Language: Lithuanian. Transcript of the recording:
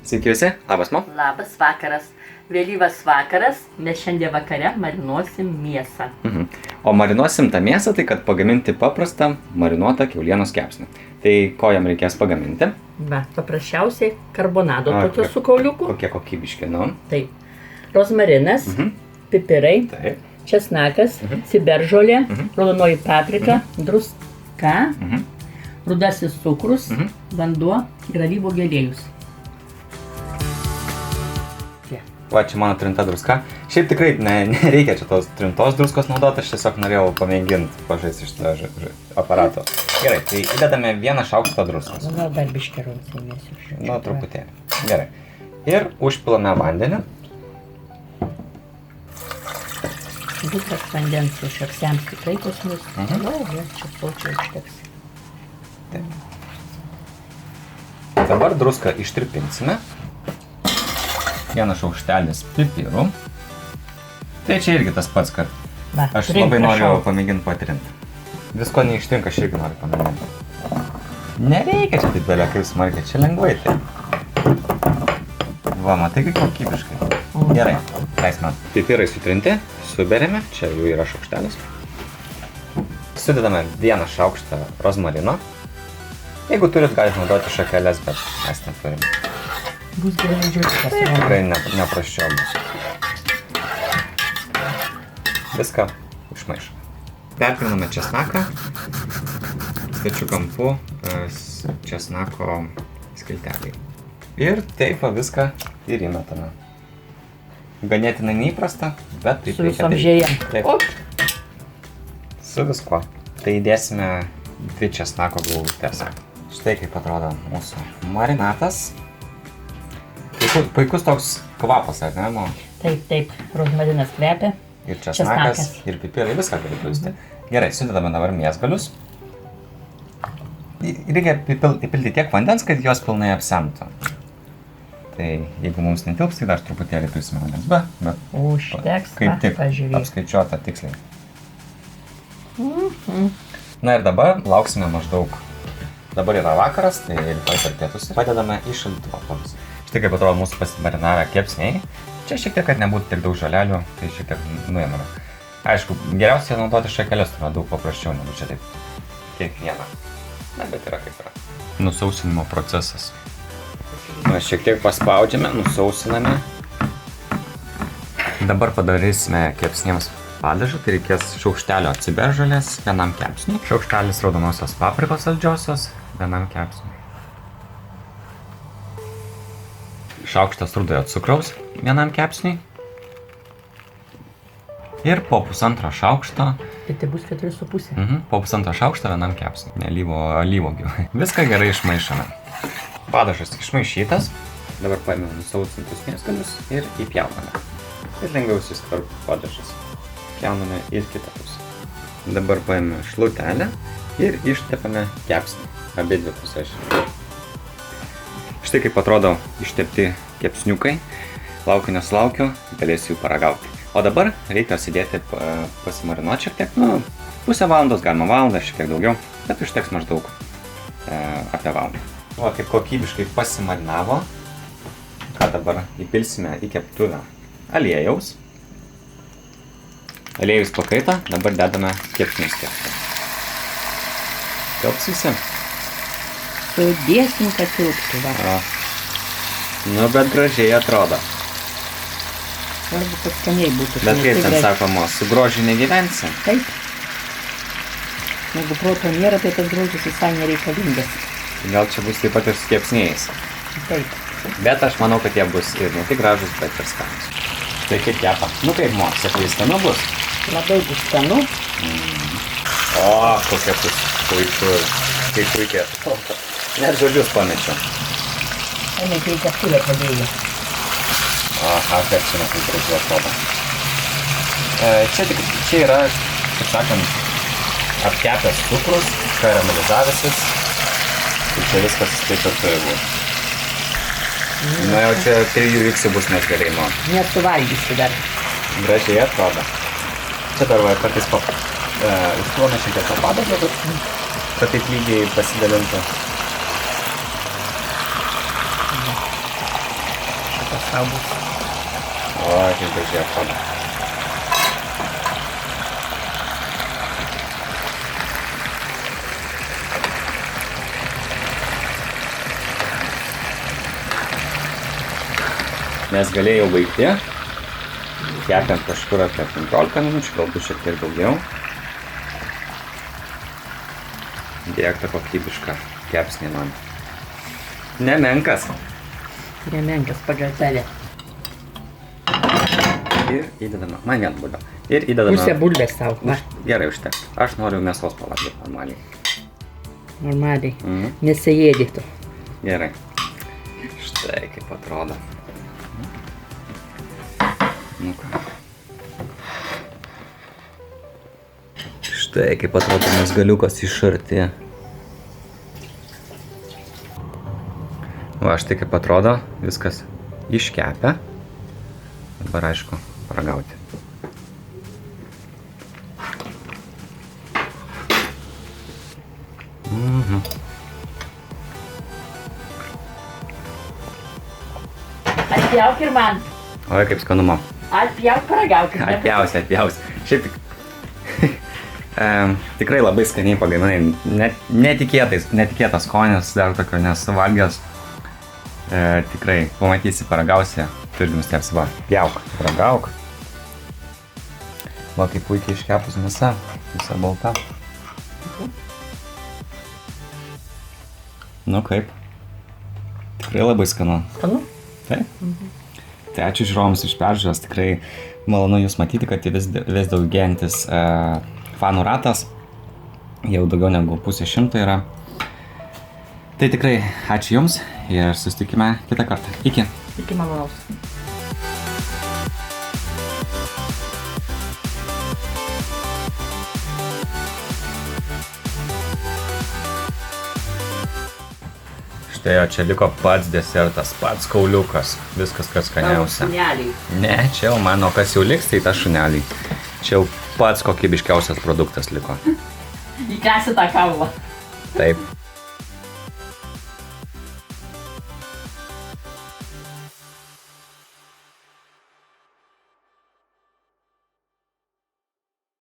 Sveiki visi, labas Mo. Labas vakaras. Vėlyvas vakaras, mes šiandien vakare marinuosim mėsą. O marinuosim tą mėsą, tai kad pagaminti paprastą marinuotą kiaulienos kepsnį. Tai ko jam reikės pagaminti? Va, paprasčiausiai karbonado tokio su kauliuku. Kokie kokybiški, nu? Taip. Rozmarinas, pipirai, Taip. česnakas, ciberžolė, raudonoji paprika, druska, rudasis cukrus, vanduo ir alyvuogių aliejus. Va, čia mano trinta druska. Šiaip tikrai nereikia čia tos trintos druskos naudoti, aš tiesiog norėjau pamėginti pažaisti iš to aparato. Gerai, tai įdedame 1 šaukštą druskos. Gal dar biškį raucėmėsiu. Nu, truputėlį. Gerai. Ir užpilame vandenį. Visas vandens užšaksems tikrai pas mus. Čia sočiai užteks. Dabar druską ištirpinsime. 1 šaukštelis pipirų. Tai čia irgi tas pats, kad Va, aš labai noriu pamėginti patrinti. Visko neištrinka, aš irgi noriu pamėginti. Nereikia čia taip belia kaip smarkiai, čia lengvai tai. Va, matai kaip kokybiškai. Gerai, leisime. Pipirai sutrinti, suberiame, čia jų yra šaukštelis. Sudedame 1 šaukštą rozmarino. Jeigu turit, galite naudoti šakeles, bet mes neturime. Bus gerai džiaugsmas. Tikrai neprasčiau bus. Viską užmaišome. Perpiname česnaką. Stačiu kampu česnako skiltelį. Ir taip viską ir įmetame. Ganėtinai neįprasta, bet taip su visom žėjom. Taip. Su viskuo. Tai įdėsime 2 česnako galvutes. Štai kaip atrodo mūsų marinatas. Puikus toks kvapas, ar ne? Taip, rozmarinas kvepia. Ir česnakas, ir pipirai, viską gali pajusti. Gerai, sudedame dabar mėsgalius. Reikia įpilti tiek vandens, kad jos pilnai apsemtų. Tai jeigu mums netilps, tai dar truputėlį pilsime vandens, bet užteks, kaip tik pažiūrėk. apskaičiuota tiksliai. Na ir dabar lauksime maždaug. Dabar yra vakaras, tai rytoj per pietus padedame į šaldytuvą padus. Štai kaip atrodo mūsų pasimarinavę kepsniai. Čia šiek tiek, kad nebūtų tiek daug žolelių, tai šiek tiek nuėmame. Aišku, geriausia naudoti šakeles, tai daug paprasčiau negu čia taip kiekvieną. Na, bet yra kaip yra. Nusausinimo procesas. Mes šiek tiek paspaudžiame, nusausiname. Dabar padarysime kepsniems padažą, tai reikės šaukštelio ciberžolės 1 kepsniui, šaukštelis raudonosios paprikos saldžiosios 1 kepsniui. Šaukštas rudojo cukraus 1 kepsniui. Ir po 1,5 šaukšto. Tai bus 4,5. Po 1,5 šaukšto 1 kepsniui. Alyvuogių. Viską gerai išmaišome. Padažas išmaišytas. Dabar paėmėme nusausintus mėsgalius ir įpjauname. Ir lengviau susitarp padažas. Pjauname ir kitą pusę. Dabar paėmėme šlutelę ir ištepame kepsnį. Abidvi pusės. Štai kaip atrodo ištepti kepsniukai. Laukiu nesulaukiu, galėsiu jų paragauti. O dabar reikia sėdėti pasimarinuoti šiek tiek. Pusę valandos, galima valandą, šiek tiek daugiau, bet užteks maždaug apie valandą. O kaip kokybiškai pasimarinavo. Ką dabar įpilsime į keptuvę aliejaus. Aliejus pakaita, dabar dedame kepsnius kepti. Tilps visi? Sudėsim, kad tilptų, va. Nu, bet gražiai atrodo. Svarbu, kad skaniai būtų. Bet kaip ten sakoma, su grožiu negyvensi? Taip. Jeigu proto nėra, tai tas grožis visai nereikalingas. Gal čia bus taip pat ir su kepsniais. Taip. Bet aš manau, kad jie bus ir ne tik gražus, bet ir skanus. Tai kaip kepa? Nu kaip, Mo, sakai, skanu bus? Labai bus skanu. O, kokia bus puiku. Kaip puikiai atrodo. Net žodžius pamečiau. Eina, kai keptuvę padėjau. Aha, kaip čia kaip gražiai atrodo. Čia yra, kaip sakant, apkepęs cukrus, karamelizavęsis. Tai čia viskas taip ir turi būti. Na jau čia 3 iksų bus net gerai, nu. Nesuvalgysi dar. Gražiai atrodo. Čia dar va, kartais užtuome šiek tiek padažą, kad taip lygiai pasidalintų. tau bus. O, kaip gražiai atrodo. Mes galėjau baigti. Kepiant kažkur apie 15 minučių, galbūt šiek tiek daugiau. Dėkta kokybiška kepsnį man. Nemenkas. Nemenkas pagal tave. Ir įdedama, man vien bulio. Ir įdedama... Pusė bulvės tau, va. Gerai, užteks. Aš noriu mėsos pavalgyti normaliai. Normaliai. Nesėėdi tu. Gerai. Štai kaip atrodo. Nu ką. Štai kaip atrodo mezgaliukas iš arti. Va, štai kaip atrodo viskas iškepę. Dabar aišku, paragauti. Atpjauk ir man. Oi, kaip skanumo. Atpjauk, paragauk. Atpjausi. Šiaip tik... tikrai labai skaniai pagaminai. Netikėtas skonis dar tokio nesu valgęs. Tikrai pamatysi, paragausi. Tu irgi nustebsi, va. Pjauk, paragauk. Va, kaip puikiai iškepus mėsa. Visa balta. Nu kaip? Tikrai labai skanu. Skanu? Taip. Tai ačiū žiūrovams iš peržiūros, tikrai malonu jūs matyti, kad vis daugėjantis fanų ratas, jau daugiau negu 100 yra. Tai tikrai ačiū jums ir susitikime kitą kartą. Iki. Iki malonaus. Štai jo, čia liko pats desertas, pats kauliukas, viskas kas skaniausia. Šuneliai. Ne, čia jau mano kas jau liks, tai ta šuneliai. Čia jau pats kokybiškiausias produktas liko. Įkasi tą kaulą. Taip.